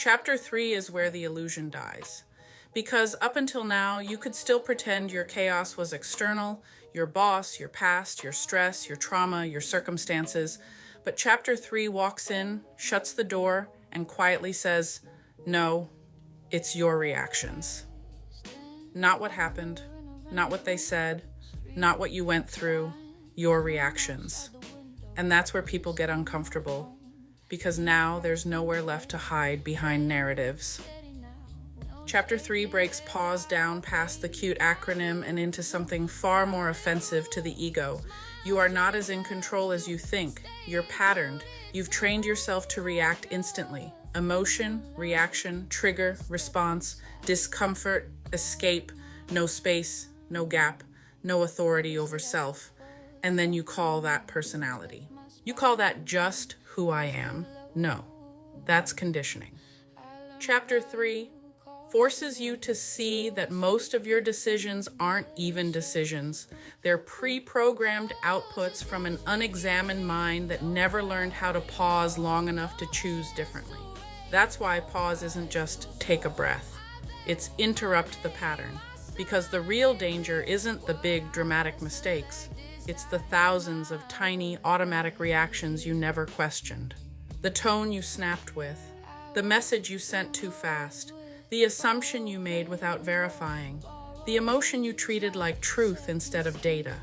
Chapter 3 is where the illusion dies. Because up until now, you could still pretend your chaos was external, your boss, your past, your stress, your trauma, your circumstances. But Chapter 3 walks in, shuts the door, and quietly says, no, it's your reactions. Not what happened, not what they said, not what you went through, your reactions. And that's where people get uncomfortable, because now there's nowhere left to hide behind narratives. Chapter 3 breaks PAWS down past the cute acronym and into something far more offensive to the ego. You are not as in control as you think. You're patterned. You've trained yourself to react instantly. Emotion, reaction, trigger, response, discomfort, escape, no space, no gap, no authority over self. And then you call that personality. You call that just who I am. No, that's conditioning. Chapter 3 forces you to see that most of your decisions aren't even decisions. They're pre-programmed outputs from an unexamined mind that never learned how to pause long enough to choose differently. That's why pause isn't just take a breath. It's interrupt the pattern. Because the real danger isn't the big dramatic mistakes. It's the thousands of tiny automatic reactions you never questioned. The tone you snapped with. The message you sent too fast. The assumption you made without verifying. The emotion you treated like truth instead of data.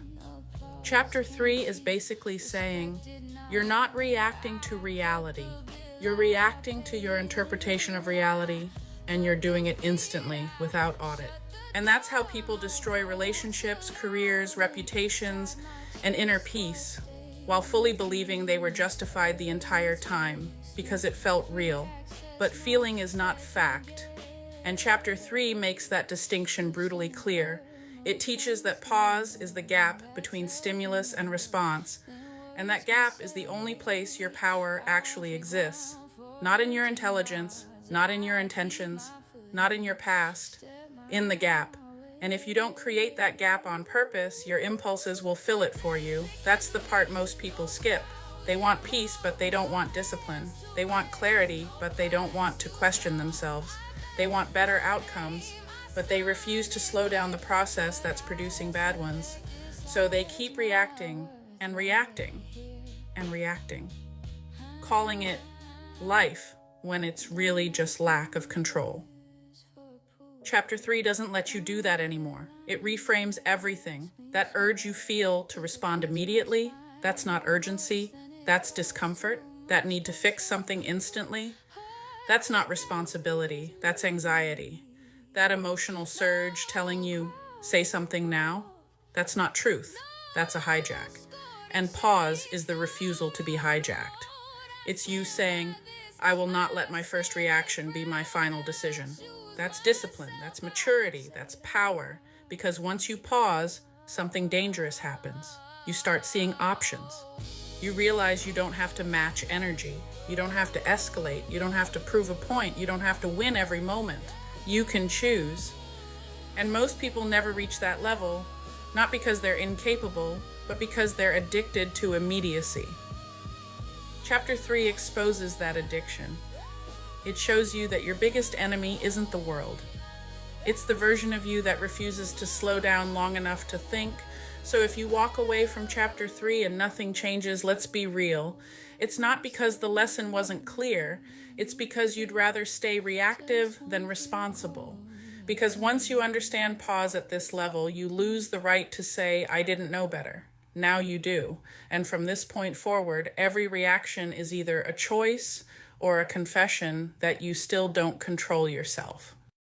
Chapter 3 is basically saying, you're not reacting to reality. You're reacting to your interpretation of reality, and you're doing it instantly without audit. And that's how people destroy relationships, careers, reputations, and inner peace, while fully believing they were justified the entire time because it felt real. But feeling is not fact. And Chapter 3 makes that distinction brutally clear. It teaches that pause is the gap between stimulus and response, and that gap is the only place your power actually exists. Not in your intelligence, not in your intentions, not in your past, in the gap. And if you don't create that gap on purpose, your impulses will fill it for you. That's the part most people skip. They want peace, but they don't want discipline. They want clarity, but they don't want to question themselves. They want better outcomes, but they refuse to slow down the process that's producing bad ones. So they keep reacting and reacting and reacting, calling it life when it's really just lack of control. Chapter 3 doesn't let you do that anymore. It reframes everything. That urge you feel to respond immediately, that's not urgency, that's discomfort. That need to fix something instantly, that's not responsibility, that's anxiety. That emotional surge telling you, say something now, that's not truth, that's a hijack. And pause is the refusal to be hijacked. It's you saying, I will not let my first reaction be my final decision. That's discipline, that's maturity, that's power. Because once you pause, something dangerous happens. You start seeing options. You realize you don't have to match energy. You don't have to escalate. You don't have to prove a point. You don't have to win every moment. You can choose. And most people never reach that level, not because they're incapable, but because they're addicted to immediacy. Chapter 3 exposes that addiction. It shows you that your biggest enemy isn't the world. It's the version of you that refuses to slow down long enough to think. So if you walk away from Chapter 3 and nothing changes, let's be real. It's not because the lesson wasn't clear. It's because you'd rather stay reactive than responsible. Because once you understand pause at this level, you lose the right to say, I didn't know better. Now you do. And from this point forward, every reaction is either a choice or a confession that you still don't control yourself.